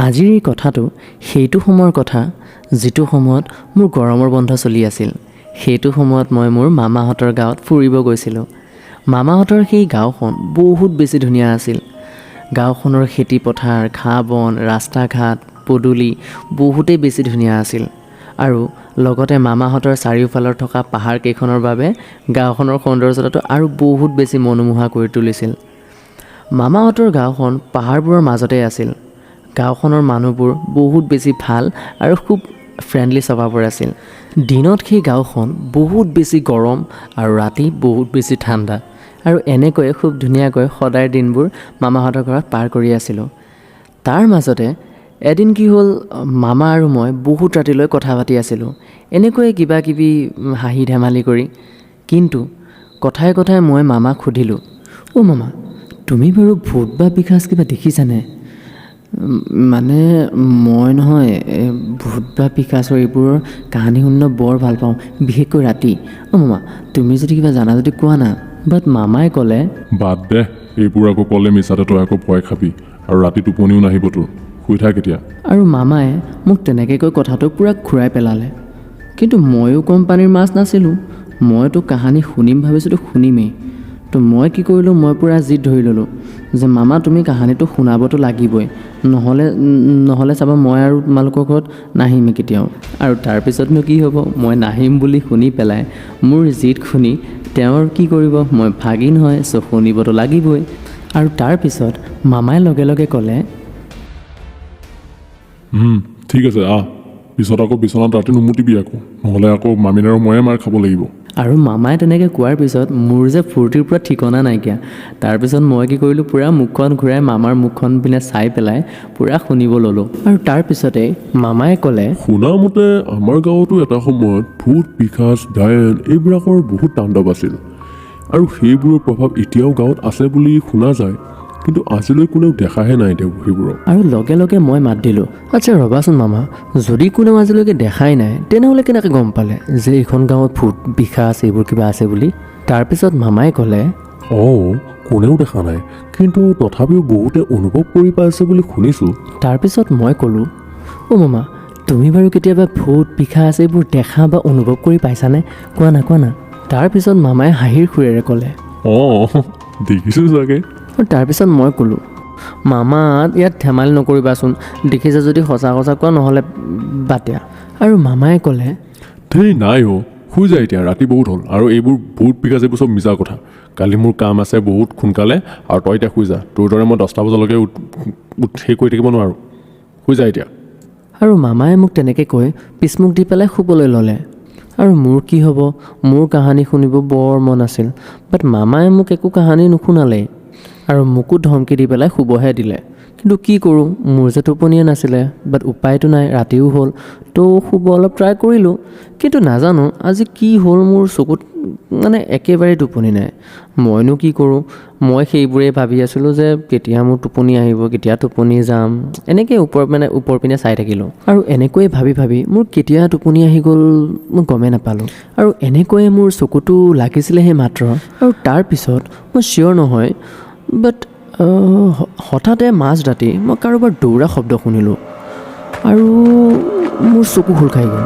আজিৰ এই কথাটো সেইটো সময়ৰ কথা যিটো সময়ত মোৰ গৰমৰ বন্ধ চলি আছিল। সেইটো সময়ত মই মোৰ মামাহঁতৰ গাঁৱত ফুৰিব গৈছিলোঁ। মামাহঁতৰ সেই গাঁওখন বহুত বেছি ধুনীয়া আছিল। গাঁওখনৰ খেতি পথাৰ, ঘাঁহ বন, ৰাস্তা ঘাট, পদূলি বহুতেই বেছি ধুনীয়া আছিল। আৰু লগতে মামাহঁতৰ চাৰিওফালৰ থকা পাহাৰকেইখনৰ বাবে গাঁওখনৰ সৌন্দৰ্যতাটো আৰু বহুত বেছি মনোমোহা কৰি তুলিছিল। মামাহঁতৰ গাঁওখন পাহাৰবোৰৰ মাজতে আছিল। গাঁওখনৰ মানুহবোৰ বহুত বেছি ভাল আৰু খুব ফ্ৰেণ্ডলি স্বভাৱৰ আছিল। দিনত সেই গাঁওখন বহুত বেছি গৰম আৰু ৰাতি বহুত বেছি ঠাণ্ডা। আৰু এনেকৈয়ে খুব ধুনীয়াকৈ সদায় দিনবোৰ মামাহঁতৰ ঘৰত পাৰ কৰি আছিলোঁ। তাৰ মাজতে এদিন কি হ'ল, মামা আৰু মই বহুত ৰাতিলৈ কথা পাতি আছিলোঁ, এনেকৈয়ে কিবা কিবি হাঁহি ধেমালি কৰি। কিন্তু কথাই কথাই মই মামাক সুধিলোঁ, অ' মামা, তুমি বাৰু ভূত বা পিশাচ কিবা দেখিছানে? মানে মই নহয় ভূত বা পিশাচৰ এইবোৰৰ কাহিনী শুনি বৰ ভাল পাওঁ, বিশেষকৈ ৰাতি। অ' মামা, তুমি যদি কিবা জানা যদি কোৱা না। বাট মামাই ক'লে, বাদ দে, এইবোৰ আকৌ ক'লে মিছাতে তই আকৌ ভয় খাবি আৰু ৰাতি টোপনিও নাহিব তোৰ, শুই থাক এতিয়া। আৰু মামাই মোক তেনেকৈ কৈ কথাটো পূৰা ঘূৰাই পেলালে। কিন্তু ময়ো কম পানীৰ মাছ নাছিলোঁ। মইতো কাহিনী শুনিম ভাবিছিলোঁ, শুনিমেই। তো মই কি কৰিলোঁ, মই পূৰা জিদ ধৰি ল'লোঁ যে মামা তুমি কাহিনীটো শুনাবতো লাগিবই, নহ'লে চাবা মই আৰু তোমালোকৰ ঘৰত নাহিমেই কেতিয়াও। আৰু তাৰপিছতনো কি হ'ব, মই নাহিম বুলি শুনি পেলাই মোৰ জিদ শুনি তেওঁৰ কি কৰিব, মই ভাগিন হয়, চ' শুনিবতো লাগিবই। আৰু তাৰপিছত মামাই লগে লগে ক'লে, ঠিক আছে আহ, পিছত আকৌ বিচনাত ৰাতি নুমুতিবি আকৌ, নহ'লে আকৌ মামীন আৰু ময়ে মাৰ খাব লাগিব। আৰু মামাই তেনেকৈ কোৱাৰ পিছত মোৰ যে ফূৰ্তিৰ পৰা ঠিকনা নাইকিয়া। তাৰপিছত মই কি কৰিলোঁ, পূৰা মুখখন ঘূৰাই মামাৰ মুখখন পিনে চাই পেলাই পূৰা শুনিব ল'লোঁ। আৰু তাৰপিছতে মামাই ক'লে, শুনা মতে আমাৰ গাঁৱতো এটা সময়ত ভূত, পিশাচ, ডায়েন এইবিলাকৰ বহুত তাণ্ডৱ আছিল। আৰু সেইবোৰৰ প্ৰভাৱ এতিয়াও গাঁৱত আছে বুলি শুনা যায়, কিন্তু আজিলৈ কোনেও দেখাহে নাই সেইবোৰক। আৰু লগে লগে মই মাত দিলোঁ, আচ্ছা ৰ'বাচোন মামা, যদি কোনেও আজিলৈকে দেখাই নাই তেনেহ'লে কেনেকৈ গম পালে যে এইখন গাঁৱত ভূত, পিশাচ এইবোৰ কিবা আছে বুলি? তাৰপিছত মামাই ক'লে, কোনেও দেখা নাই, কিন্তু তথাপিও বহুতে অনুভৱ কৰি পাইছে বুলি শুনিছোঁ। তাৰপিছত মই ক'লোঁ, অ' মামা, তুমি বাৰু কেতিয়াবা ভূত, পিশাচ এইবোৰ দেখা বা অনুভৱ কৰি পাইছানে? কোৱা না। তাৰপিছত মামাই হাঁহিৰ সুৰেৰে ক'লে, দেখিছোঁ চাগে। তাৰপিছত মই ক'লোঁ, মামা ইয়াত ধেমালি নকৰিবাচোন, দেখিছে যদি সঁচা কোৱা, নহ'লে বাদ দিয়া। আৰু মামাই ক'লে, নাই শুই যায় এতিয়া, ৰাতি বহুত হ'ল, আৰু এইবোৰ ভূত, পিশাচ এইবোৰ চব মিছা কথা। কালি মোৰ কাম আছে বহুত সোনকালে, আৰু তই এতিয়া শুই যা। তোৰ দৰে মই 10টা বজালৈকে সেই কৰি থাকিব নোৱাৰোঁ, শুই যা এতিয়া। আৰু মামাই মোক তেনেকৈ কৈ পিছমুখ দি পেলাই শুবলৈ ল'লে। আৰু মোৰ কি হ'ব, মোৰ কাহিনী শুনিব বৰ মন আছিল, বাট মামাই মোক একো কাহিনী নুশুনালেই আৰু মোকো ধমকি দি পেলাই শুবহে দিলে। কিন্তু কি কৰোঁ, মোৰ যে টোপনিয়ে নাছিলে, বাট উপায়তো নাই, ৰাতিও হ'ল, তো শুব অলপ ট্ৰাই কৰিলোঁ। কিন্তু নাজানো আজি কি হ'ল, মোৰ চকুত মানে একেবাৰে টোপনি নাই। মইনো কি কৰোঁ, মই সেইবোৰেই ভাবি আছিলোঁ যে কেতিয়া মোৰ টোপনি আহিব, কেতিয়া টোপনি যাম, এনেকৈ ওপৰ পিনে চাই থাকিলোঁ। আৰু এনেকৈয়ে ভাবি মোৰ কেতিয়া টোপনি আহি গ'ল মই গমেই নাপালোঁ। আৰু এনেকৈয়ে মোৰ চকুটো লাগিছিলেহে মাত্ৰ। আৰু তাৰপিছত মই চিয়ৰ নহয়, বাট হঠাতে মাজৰাতি মই কাৰোবাৰ দৌৰা শব্দ শুনিলোঁ আৰু মোৰ চকু খোল খাই গ'ল।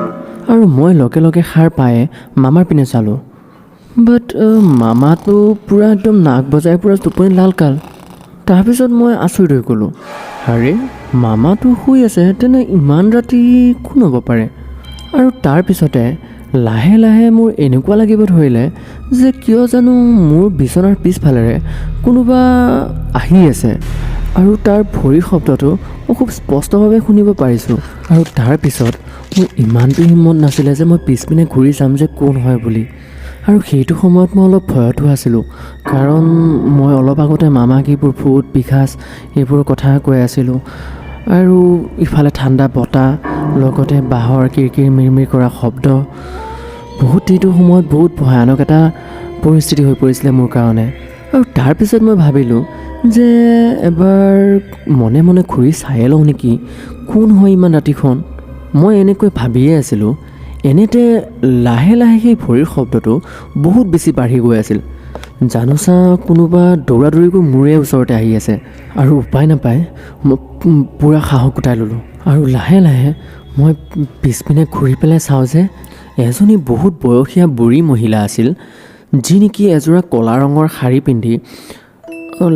আৰু মই লগে লগে সাৰ পাই মামাৰ পিনে চালোঁ, বাট মামাটো পূৰা একদম নাক বজাই পূৰা টোপনি লালকাল। তাৰপিছত মই আচৰিত হৈ গ'লোঁ, আৰে মামাটো শুই আছে, তেনে ইমান ৰাতি কোন হ'ব পাৰে? আৰু তাৰপিছতে লাহে লাহে মোৰ এনেকুৱা লাগিব ধৰিলে যে কিয় জানো মোৰ বিচনাৰ পিছফালেৰে কোনোবা আহি আছে, আৰু তাৰ ভৰিৰ শব্দটো মই খুব স্পষ্টভাৱে শুনিব পাৰিছোঁ। আৰু তাৰপিছত মোৰ ইমানটো হিম্মত নাছিলে যে মই পিছপিনে ঘূৰি চাম যে কোন হয় বুলি। আৰু সেইটো সময়ত মই অলপ ভয়তো আছিলোঁ, কাৰণ মই অলপ আগতে মামাক এইবোৰ ভূত, পিশাচ এইবোৰৰ কথা কৈ আছিলোঁ। আৰু ইফালে ঠাণ্ডা বতাহ, লগতে বাঁহৰ কিৰকিৰ মিৰমিৰ কৰা শব্দ, এইটো সময়ত বহুত ভয়ানক এটা পৰিস্থিতি হৈ পৰিছিলে মোৰ কাৰণে। আৰু তাৰপিছত মই ভাবিলোঁ যে এবাৰ মনে মনে ঘূৰি চায়ে লওঁ নেকি, কোন হয় ইমান ৰাতিখন। মই এনেকৈ ভাবিয়ে আছিলোঁ, এনেতে লাহে লাহে সেই ভৰিৰ শব্দটো বহুত বেছি বাঢ়ি গৈ আছিল। জানোচা কোনোবা দৌৰা দৌৰিকৈ মোৰে ওচৰতে আহি আছে। আৰু উপায় নাপায় মই পূৰা সাহস গোটাই ল'লোঁ আৰু লাহে লাহে মই পিছপিনে ঘূৰি পেলাই চাওঁ যে এজনী বহুত বয়সীয়া বুঢ়ী মহিলা আছিল, যি নেকি এযোৰা ক'লা ৰঙৰ শাৰী পিন্ধি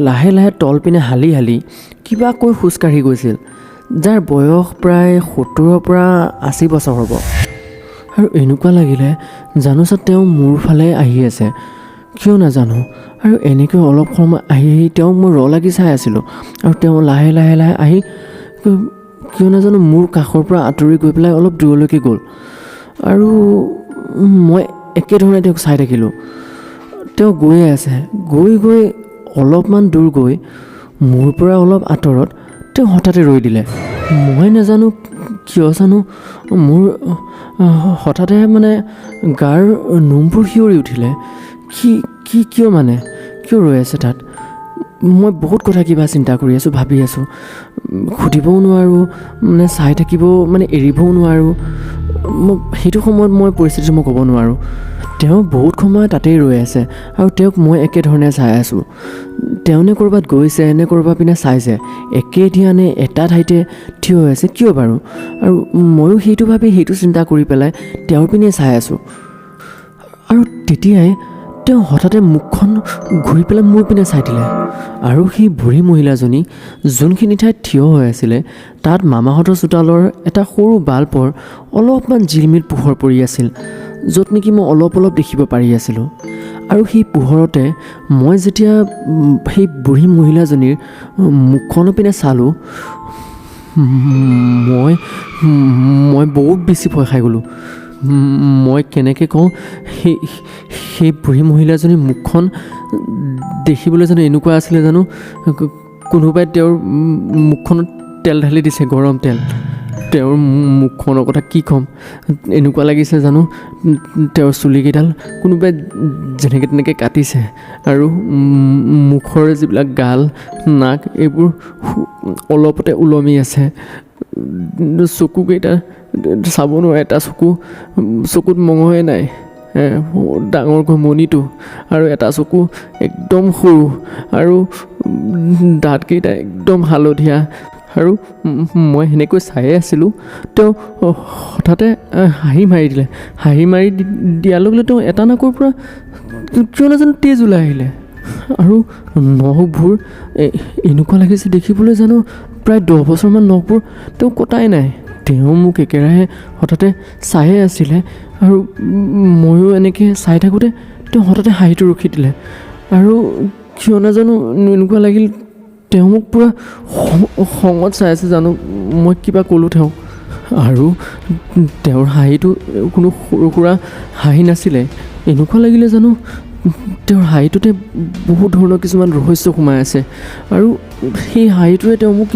লাহে লাহে তলপিনে হালি হালি কিবা কৈ খোজকাঢ়ি গৈছিল, যাৰ বয়স প্ৰায় 70ৰ পৰা 80 বছৰ হ'ব। আৰু এনেকুৱা লাগিলে জানোচা তেওঁ মোৰ ফালে আহি আছে, কিয় নাজানো। আৰু এনেকৈ অলপ সময় আহি তেওঁক মই লাগি চাই আছিলোঁ আৰু তেওঁ লাহে লাহে লাহে আহি কিয় নাজানো মোৰ কাষৰ পৰা আঁতৰি গৈ পেলাই অলপ দূৰলৈকে গ'ল। আৰু মই একেধৰণে তেওঁক চাই থাকিলোঁ। তেওঁ গৈয়ে আছে, গৈ গৈ অলপমান দূৰ গৈ মোৰ পৰা অলপ আঁতৰত তেওঁ হঠাতে ৰৈ দিলে। মই নাজানো কিয় জানো মোৰ হঠাতে মানে গাৰ নোমবোৰ শিয়ৰি উঠিলে। কিয় মানে কিয় ৰৈ আছে তাত? মই বহুত কথা কিবা চিন্তা কৰি আছোঁ, ভাবি আছোঁ, সুধিবও নোৱাৰোঁ, মানে চাই থাকিব মানে এৰিবও নোৱাৰোঁ। সেইটো সময়ত মই পৰিস্থিতিটো মই ক'ব নোৱাৰোঁ। তেওঁ বহুত সময় তাতেই ৰৈ আছে আৰু তেওঁক মই একেধৰণে চাই আছোঁ। তেওঁ নে ক'ৰবাত গৈছে নে ক'ৰবাত পিনে চাইছে, একেদিয়া নে এটা ঠাইতে থিয় হৈ আছে, কিয় বাৰু? আৰু ময়ো সেইটো ভাবি সেইটো চিন্তা কৰি পেলাই তেওঁৰ পিনে চাই আছোঁ। আৰু তেতিয়াই তেওঁ হঠাতে মুখখন ঘূৰি পেলাই মোৰ পিনে চাই দিলে। আৰু সেই বুঢ়ী মহিলাজনী যোনখিনি ঠাইত থিয় হৈ আছিলে তাত মামাহঁতৰ চোতালৰ এটা সৰু বাল্বৰ অলপমান জিলমিল পোহৰ পৰি আছিল, য'ত নেকি মই অলপ অলপ দেখিব পাৰি আছিলোঁ। আৰু সেই পোহৰতে মই যেতিয়া সেই বুঢ়ী মহিলাজনীৰ মুখখনৰ পিনে চালোঁ, মই বহুত বেছি ভয় খাই গ'লোঁ। মই কেনেকৈ কওঁ, সেই বুঢ়ী মহিলাজনীৰ মুখখন দেখিবলৈ জানো এনেকুৱা আছিলে জানো কোনোবাই তেওঁৰ মুখখনত তেল ঢালি দিছে, গৰম তেল। তেওঁৰ মুখখনৰ কথা কি ক'ম, এনেকুৱা লাগিছে জানো তেওঁৰ চুলিকেইডাল কোনোবাই যেনেকৈ তেনেকৈ কাটিছে। আৰু মুখৰ যিবিলাক গাল নাক এইবোৰ অলপতে ওলমি আছে। চকুকেইটা চাব নোৱাৰে, এটা চকুত মঙহে নাই, ডাঙৰকৈ মণিটো, আৰু এটা চকু একদম সৰু, আৰু দাঁতকেইটা একদম হালধীয়া। আৰু মই সেনেকৈ চায়ে আছিলোঁ, তেওঁ হঠাতে হাঁহি মাৰি দিলে। হাঁহি মাৰি দিয়াৰ লগে লগে তেওঁ এটা নাকৰ পৰা কিয় নাজানো তেজ ওলাই আহিলে। আৰু নখবোৰ এনেকুৱা লাগিছে দেখিবলৈ জানো প্ৰায় 10 বছৰমান নখবোৰ তেওঁ কটাই নাই। তেওঁ মোক একেৰাহে হঠাতে চায়ে আছিলে, আৰু ময়ো এনেকৈ চাই থাকোঁতে তেওঁ হঠাতে হাঁহিটো ৰখি দিলে। আৰু কিয় নাজানো এনেকুৱা লাগিল তেওঁ মোক পূৰা খঙত চাই আছে জানো মই কিবা ক'লোঁ তেওঁক। আৰু তেওঁৰ হাঁহিটো কোনো সৰু সুৰা হাঁহি নাছিলে, এনেকুৱা লাগিলে জানো তেওঁৰ হাঁহিটোতে বহুত ধৰণৰ কিছুমান ৰহস্য সোমাই আছে। আৰু সেই হাঁহিটোৱে তেওঁ মোক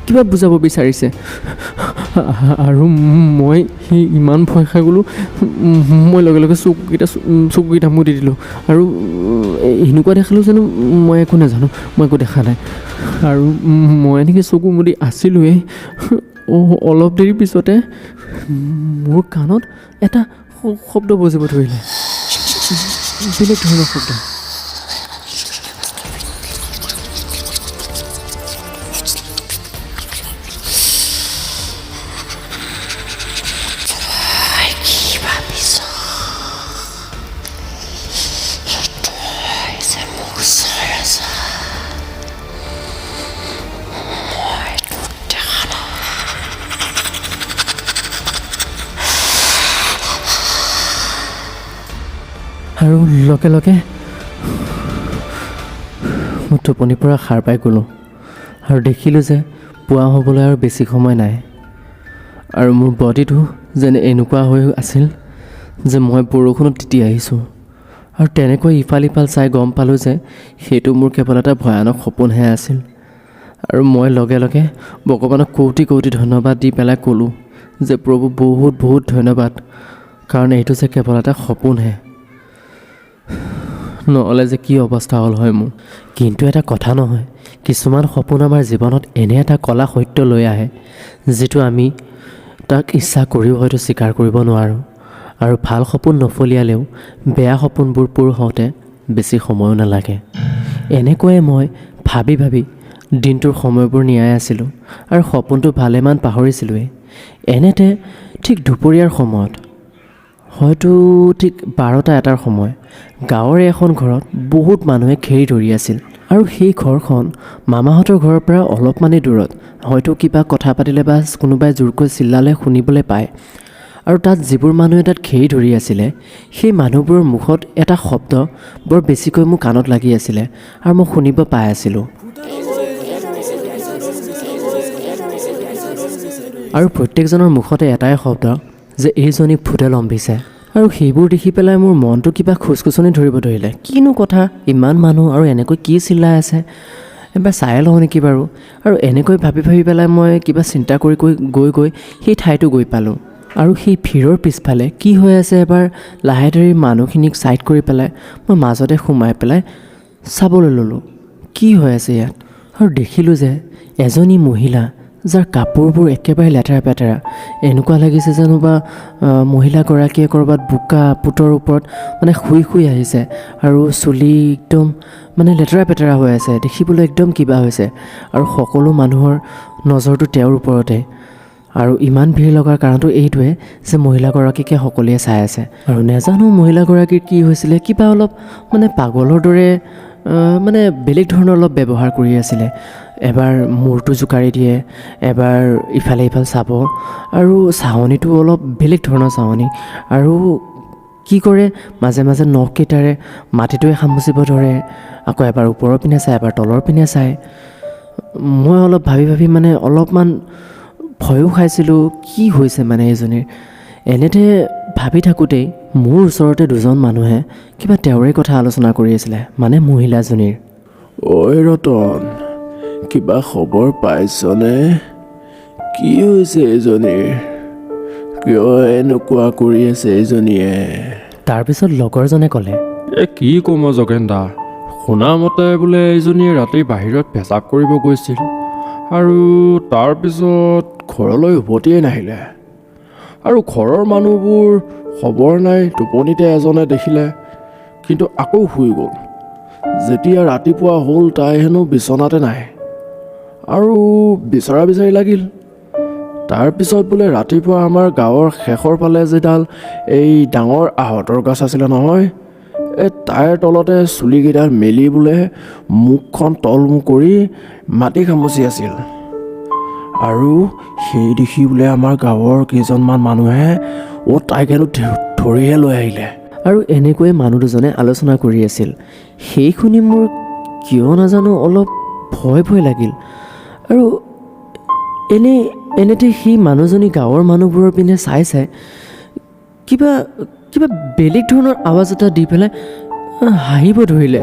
কিবা বুজাব বিচাৰিছে। আৰু মই সেই ইমান ভয় খাই গ'লোঁ, মই লগে লগে চকুকেইটা মুদি দিলোঁ। আৰু এনেকুৱা দেখালোঁ জানো মই একো নাজানো, মই একো দেখা নাই। আৰু মই এনেকৈ চকু মুদি আছিলোঁৱেই, অলপ দেৰি পিছতে মোৰ কাণত এটা শব্দ বজিব ধৰিলে, বেলেগ ধৰণৰ শব্দ। আৰু লগে লগে মই টোপনিৰ পৰা সাৰ পাই গ'লোঁ আৰু দেখিলোঁ যে পুৱা হ'বলৈ আৰু বেছি সময় নাই। আৰু মোৰ বডিটো যেনে এনেকুৱা হৈ আছিল যে মই বৰষুণত তিতি আহিছোঁ। আৰু তেনেকৈ ইফাল সিফাল চাই গম পালোঁ যে সেইটো মোৰ কেৱল এটা ভয়ানক সপোনহে আছিল। আৰু মই লগে লগে ভগৱানক কৌটি কৌটি ধন্যবাদ দি পেলাই ক'লোঁ যে প্ৰভু বহুত বহুত ধন্যবাদ, কাৰণ এইটো যে কেৱল এটা সপোনহে, নহ'লে যে কি অৱস্থা হ'ল হয় মোৰ। কিন্তু এটা কথা নহয়, কিছুমান সপোন আমাৰ জীৱনত এনে এটা কলা সত্য লৈ আহে যিটো আমি তাক ইচ্ছা কৰিও হয়তো স্বীকাৰ কৰিব নোৱাৰোঁ। আৰু ভাল সপোন নফলিয়ালেও বেয়া সপোনবোৰ পূৰ হওঁতে বেছি সময়ো নালাগে। এনেকৈয়ে মই ভাবি ভাবি দিনটোৰ সময়বোৰ নিয়াই আছিলোঁ আৰু সপোনটো ভালেমান পাহৰিছিলোঁৱেই। এনেতে ঠিক দুপৰীয়াৰ সময়ত, হয়তো ঠিক 12-1টাৰ সময়, গাঁৱৰে এখন ঘৰত বহুত মানুহে ঘেৰি ধৰি আছিল। আৰু সেই ঘৰখন মামাহঁতৰ ঘৰৰ পৰা অলপমানেই দূৰত। হয়তো কিবা কথা পাতিলে বা কোনোবাই জোৰকৈ চিল্লালে শুনিবলৈ পায়। আৰু তাত যিবোৰ মানুহে তাত ঘেৰি ধৰি আছিলে, সেই মানুহবোৰৰ মুখত এটা শব্দ বৰ বেছিকৈ মোৰ কাণত লাগি আছিলে আৰু মই শুনিব পাই আছিলোঁ। আৰু প্ৰত্যেকজনৰ মুখতে এটাই শব্দ যে এইজনী ভূতে লম্ভিছে। আৰু সেইবোৰ দেখি পেলাই মোৰ মনটো কিবা খুচখুচনি ধৰিব ধৰিলে। কিনো কথা, ইমান মানুহ আৰু এনেকৈ কি চিল্লাই আছে, এবাৰ চাই লওঁ নেকি বাৰু। আৰু এনেকৈ ভাবি ভাবি পেলাই মই কিবা চিন্তা কৰি গৈ সেই ঠাইটো গৈ পালোঁ। আৰু সেই ভিৰৰ পিছফালে কি হৈ আছে এবাৰ লাহে ধীৰে মানুহখিনিক ছাইড কৰি পেলাই মই মাজতে সোমাই পেলাই চাবলৈ ল'লোঁ কি হৈ আছে ইয়াত। আৰু দেখিলোঁ যে এজনী মহিলা, যাৰ কাপোৰবোৰ একেবাৰে লেতেৰা পেতেৰা, এনেকুৱা লাগিছে যেনো বা মহিলাগৰাকীয়ে ক'ৰবাত বোকা পুতৰ ওপৰত মানে শুই আহিছে আৰু চুলি একদম মানে লেতেৰা পেতেৰা হৈ আছে, দেখিবলৈ একদম কিবা হৈছে। আৰু সকলো মানুহৰ নজৰটো তেওঁৰ ওপৰতে। আৰু ইমান ভিৰ লগাৰ কাৰণটো এইটোৱে যে মহিলাগৰাকীকে সকলোৱে চাই আছে। আৰু নেজানো মহিলাগৰাকীৰ কি হৈছিলে, কিবা অলপ মানে পাগলৰ দৰে মানে বেলেগ ধৰণৰ অলপ ব্যৱহাৰ কৰি আছিলে। এবাৰ মূৰটো জোকাৰি দিয়ে, এবাৰ ইফালে ইফালে চাব, আৰু চাৱনিটো অলপ বেলেগ ধৰণৰ চাৱনি। আৰু কি কৰে, মাজে মাজে নখকেইটাৰে মাটিটোৱে খামুচিব ধৰে, আকৌ এবাৰ ওপৰৰ পিনে চায়, এবাৰ তলৰ পিনে চায়। মই অলপ ভাবি মানে অলপমান ভয়ো খাইছিলোঁ, কি হৈছে মানে এইজনীৰ। এনেতে ভাবি থাকোঁতেই মোৰ ওচৰতে দুজন মানুহে কিবা তেওঁৰে কথা আলোচনা কৰি আছিলে, মানে মহিলাজনীৰ। ঐ ৰতন, কিবা খবৰ পাইছনে? কি হৈছে এইজনীৰ? কিয় এনেকুৱা কৰি আছে এইজনীয়ে? তাৰপিছত লগৰজনে ক'লে, কি ক'ম যোগেন দা, শুনা মতে বোলে এইজনীয়ে ৰাতি বাহিৰত পেচাব কৰিব গৈছিল আৰু তাৰপিছত ঘৰলৈ উভতিয়ে নাহিলে। আৰু ঘৰৰ মানুহবোৰ খবৰ নাই, টোপনিতে এজনে দেখিলে, কিন্তু আকৌ শুই গ'ল। যেতিয়া ৰাতিপুৱা হ'ল তাই হেনো বিচনাতে নাই আৰু বিচৰা বিচাৰি লাগিল। তাৰপিছত বোলে ৰাতিপুৱা আমাৰ গাঁৱৰ শেষৰ ফালে যিডাল এই ডাঙৰ আহঁতৰ গছ আছিলে নহয়, তাইৰ তলতে চুলিকেইডাল মেলি বোলে মুখখন তলমুখ কৰি মাটি খামুচি আছিল। আৰু সেই দেখি বোলে আমাৰ গাঁৱৰ কেইজনমান মানুহে তাইক হেনো ধৰিহে লৈ আহিলে। আৰু এনেকৈয়ে মানুহ দুজনে আলোচনা কৰি আছিল। সেই শুনি মোৰ কিয় নাজানো অলপ ভয় লাগিল। আৰু এনেতে সেই মানুহজনী গাঁৱৰ মানুহবোৰৰ পিনে চাই কিবা বেলেগ ধৰণৰ আৱাজ এটা দি পেলাই হাঁহিব ধৰিলে।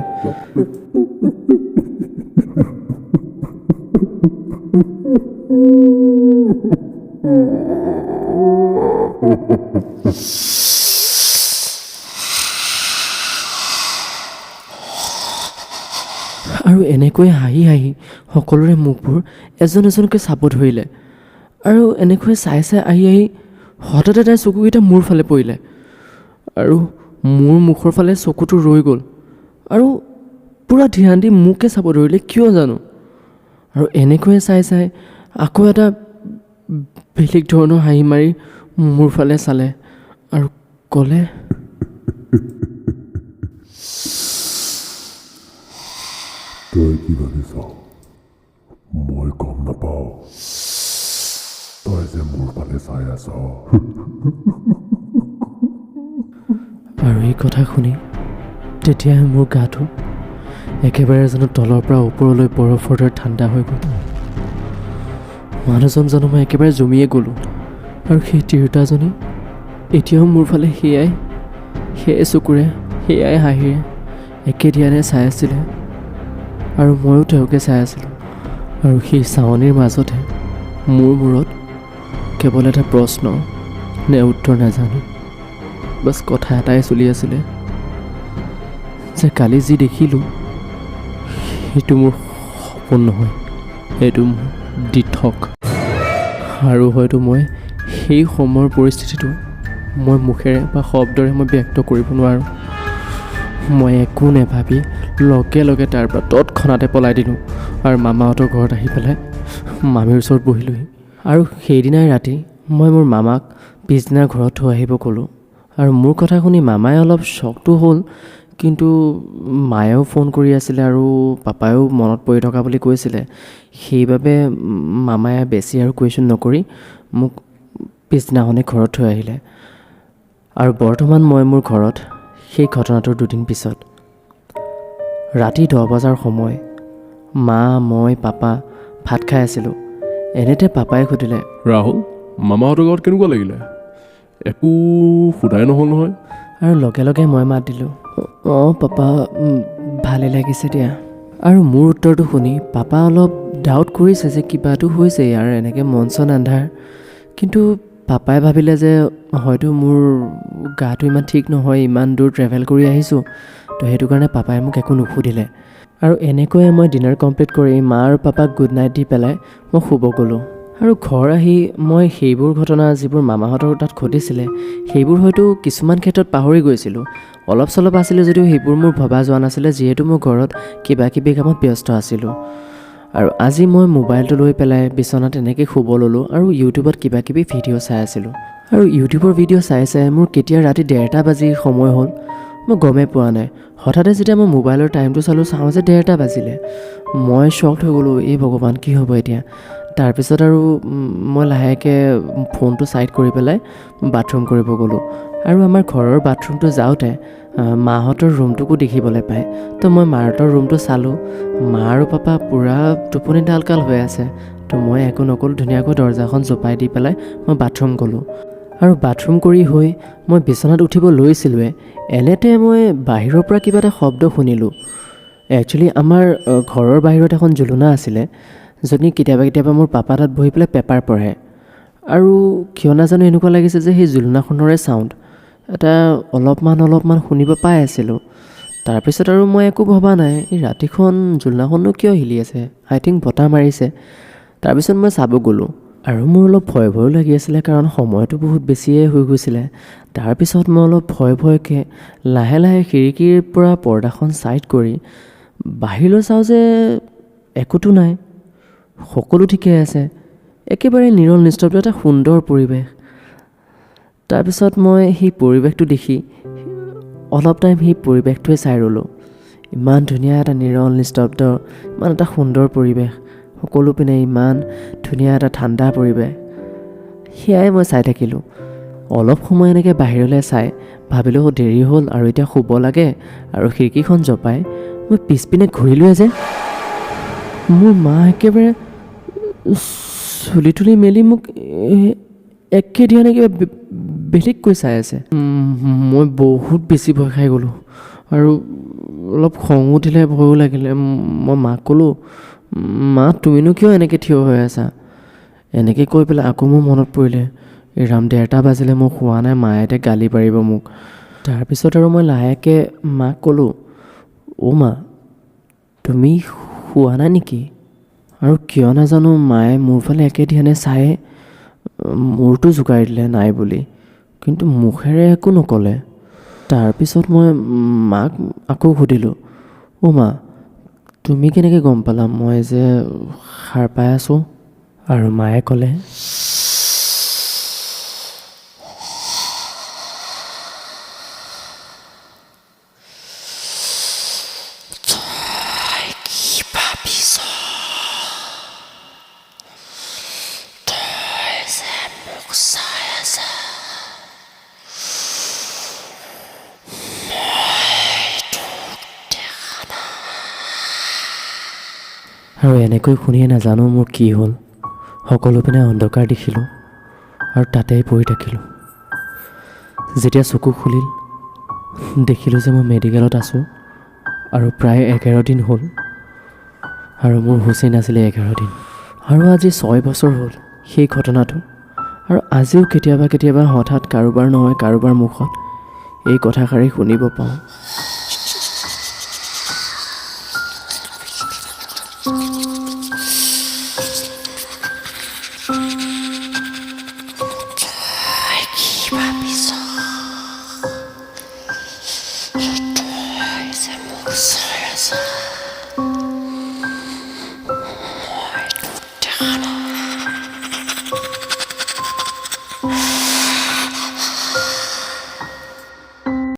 আৰু এনেকৈ হাঁহি সকলোৰে মুখবোৰ এজনকৈ চাব ধৰিলে। আৰু এনেকৈ চাই আহি হঠাতে তাইৰ চকুকেইটা মোৰ ফালে পৰিলে আৰু মোৰ মুখৰ ফালে চকুটো ৰৈ গ'ল আৰু পূৰা ধ্যান দি মোকে চাব ধৰিলে, কিয় জানো। আৰু এনেকৈয়ে চাই আকৌ এটা বেলেগ ধৰণৰ হাঁহি মাৰি মোৰ ফালে চালে আৰু ক'লে, তই কি ভাবিছ? মই গম নাপাওঁ তই যে মোৰ ফালে চাই আছ। আৰু এই কথা শুনি তেতিয়াহে মোৰ গাটো একেবাৰে যেন তলৰ পৰা ওপৰলৈ বৰফৰ দৰে ঠাণ্ডা হৈ গ'ল। মানুহজন জানো মই একেবাৰে জমিয়ে গ'লোঁ। আৰু সেই তিৰোতাজনী এতিয়াও মোৰ ফালে সেয়াই চকুৰে, সেয়াই হাঁহিৰে একে ধ্যানে চাই আছিলে আৰু ময়ো তেওঁকে চাই আছিলোঁ। আৰু সেই চাৱনিৰ মাজতে মোৰ মূৰত কেৱল এটা প্ৰশ্ন নে উত্তৰ নাজানো, বাছ কথা এটাই চলি আছিলে যে কালি যি দেখিলোঁ সেইটো মোৰ সপোন নহয়, সেইটো মোৰ দিঠক। আৰু হয়তো মই সেই সময়ৰ পৰিস্থিতিটো মই মুখেৰে বা শব্দৰে মই ব্যক্ত কৰিব নোৱাৰোঁ। মই একো নেভাবি লগে লগে তাৰ পৰা তৎক্ষণাতে পলাই দিলোঁ আৰু মামাহঁতৰ ঘৰত আহি পেলাই মামীৰ ওচৰত বহিলোহি। আৰু সেইদিনাই ৰাতি মই মোৰ মামাক পিছদিনা ঘৰত থৈ আহিব ক'লোঁ। আৰু মোৰ কথা শুনি মামাই অলপ শ্বকটো হ'ল, কিন্তু মায়েও ফোন কৰি আছিলে আৰু পাপায়েও মনত পৰি থকা বুলি কৈছিলে। সেইবাবে মামায়ে বেছি আৰু কুৱেশ্যন নকৰি মোক পিছদিনাখনে ঘৰত থৈ আহিলে। আৰু বৰ্তমান মই মোৰ ঘৰত সেই ঘটনাটোৰ 2 দিন পিছত। ৰাতি 10 বজাৰ সময়, মা, মই, পাপা ভাত খাই আছিলোঁ। এনেতে পাপাই সুধিলে, ৰাহুল, মামাহঁতৰ ঘৰত কেনেকুৱা লাগিলে? একো সোধাই নহ'ল নহয়? আৰু লগে লগে মই মাত দিলোঁ, অঁ পাপা, ভালে লাগিছে দিয়া। আৰু মোৰ উত্তৰটো শুনি পাপা অলপ ডাউট কৰিছে যে কিবাটো হৈছে ইয়াৰ, এনেকৈ মন চন আন্ধাৰ। কিন্তু পাপাই ভাবিলে যে হয়তো মোৰ গাটো ইমান ঠিক নহয়, ইমান দূৰ ট্ৰেভেল কৰি আহিছোঁ, তো সেইটো কাৰণে পাপাই মোক একো নুসুধিলে। আৰু এনেকৈয়ে মই ডিনাৰ কমপ্লিট কৰি মা আৰু পাপাক গুড নাইট দি পেলাই মই শুব গ'লোঁ। আৰু ঘৰ আহি মই সেইবোৰ ঘটনা যিবোৰ মামাহঁতৰ তাত ঘটিছিলে সেইবোৰ হয়তো কিছুমান ক্ষেত্ৰত পাহৰি গৈছিলোঁ। অলপ চলপ আছিলে যদিও সেইবোৰ মোৰ ভবা যোৱা নাছিলে, যিহেতু মই ঘৰত কিবা কিবি কামত ব্যস্ত আছিলোঁ। আৰু আজি মই মোবাইলটো লৈ পেলাই বিচনাত এনেকৈ শুব ল'লোঁ আৰু ইউটিউবত কিবা কিবি ভিডিঅ' চাই আছিলোঁ। আৰু ইউটিউবৰ ভিডিঅ' চাই চাই মোৰ কেতিয়া ৰাতি 1:30 বাজি সময় হ'ল মই গমেই পোৱা নাই। হঠাতে যেতিয়া মই মোবাইলৰ টাইমটো চাওঁ যে 1:30 বাজিলে। মই শ্বকড হৈ গ'লোঁ, এই ভগৱান কি হ'ব এতিয়া। তাৰপিছত আৰু মই লাহেকৈ ফোনটো ছাইড কৰি পেলাই বাথৰুম কৰিব গ'লোঁ। আৰু আমাৰ ঘৰৰ বাথৰুমটো যাওঁতে মাহঁতৰ ৰুমটোকো দেখিবলৈ পায়। তো মই মাহঁতৰ ৰুমটো চালোঁ, মা আৰু পাপা পূৰা টোপনি ডালকাল হৈ আছে। তো মই একো নক'লোঁ, ধুনীয়াকৈ দৰ্জাখন জপাই দি পেলাই মই বাথৰুম গ'লোঁ। আৰু বাথৰুম কৰি হৈ মই বিচনাত উঠিব লৈছিলোঁৱে, এনেতে মই বাহিৰৰ পৰা কিবা এটা শব্দ শুনিলোঁ। একচুৱেলি আমাৰ ঘৰৰ বাহিৰত এখন জুলনা আছিলে, য'ত কেতিয়াবা মোৰ পাপা তাত বহি পেলাই পেপাৰ পঢ়ে। আৰু কিয় নাজানো এনেকুৱা লাগিছে যে সেই জুলনাখনৰে চাউণ্ড এটা অলপমান শুনিব পাই আছিলোঁ। তাৰপিছত আৰু মই একো ভবা নাই, এই ৰাতিখন জুলনাখনো কিয় হিলি আছে, আই থিংক বতাহ মাৰিছে। তাৰপিছত মই চাব গ'লোঁ আৰু মোৰ অলপ ভয়ো লাগি আছিলে, কাৰণ সময়টো বহুত বেছিয়ে হৈ গৈছিলে। তাৰপিছত মই অলপ ভয়কৈ লাহে লাহে খিৰিকীৰ পৰা পৰ্দাখন ছাইড কৰি বাহিৰলৈ চাওঁ যে একোতো নাই, সকলো ঠিকে আছে, একেবাৰে নিৰল নিস্তব্ধ এটা সুন্দৰ পৰিৱেশ। তাৰপিছত মই সেই পৰিৱেশটো দেখি অলপ টাইম সেই পৰিৱেশটোৱে চাই ৰ'লোঁ। ইমান ধুনীয়া এটা নিৰল নিস্তব্ধ, ইমান এটা সুন্দৰ পৰিৱেশ, সকলো পিনে ইমান ধুনীয়া এটা ঠাণ্ডা পৰিৱেশ। সেয়াই মই চাই থাকিলোঁ। অলপ সময় এনেকৈ বাহিৰলৈ চাই ভাবিলোঁ দেৰি হ'ল আৰু এতিয়া শুব লাগে, আৰু খিৰিকীখন জপাই মই পিছপিনে ঘূৰিলোঁৱে যে মোৰ মা একেবাৰে চুলি তুলি মেলি মোক একে দিয়া কিবা বেলেগকৈ চাই আছে। মই বহুত বেছি ভয় খাই গ'লোঁ আৰু অলপ খঙো উঠিলে, ভয়ো লাগিলে। মই মাক ক'লোঁ, মা তুমিনো কিয় এনেকৈ থিয় হৈ আছা? এনেকৈ কৈ পেলাই আকৌ মোৰ মনত পৰিলে, এই ৰাম 1:30 বাজিলে, মই শোৱা নাই, মায়ে এতিয়া গালি পাৰিব মোক। তাৰপিছত আৰু মই লাহেকৈ মাক ক'লোঁ, অ' মা, তুমি শোৱা নাই নেকি? আৰু কিয় নাজানো মায়ে মোৰ ফালে একে ধ্যানে চাই মূৰটো জোকাৰি দিলে নাই বুলি, কিন্তু মুখেৰে একো নক'লে। তাৰপিছত মই মাক আকৌ সুধিলোঁ, অ' মা, তুমি কেনেকৈ গম পালা মই যে সাৰ পাই আছোঁ? আৰু মায়ে ক'লে, আৰু এনেকৈ শুনিয়ে নাজানো মোৰ কি হ'ল। সকলো পিনে অন্ধকাৰ দেখিলোঁ আৰু তাতেই পৰি থাকিলোঁ। যেতিয়া চকু খুলিল দেখিলোঁ যে মই মেডিকেলত আছোঁ আৰু প্ৰায় 11 দিন হ'ল, আৰু মোৰ হুচেই নাছিলে 11 দিন। আৰু আজি 6 বছৰ হ'ল সেই ঘটনাটো। আৰু আজিও কেতিয়াবা হঠাৎ কাৰোবাৰ নহয় কাৰোবাৰ মুখত এই কথাষাৰি শুনিব পাওঁ। Mama.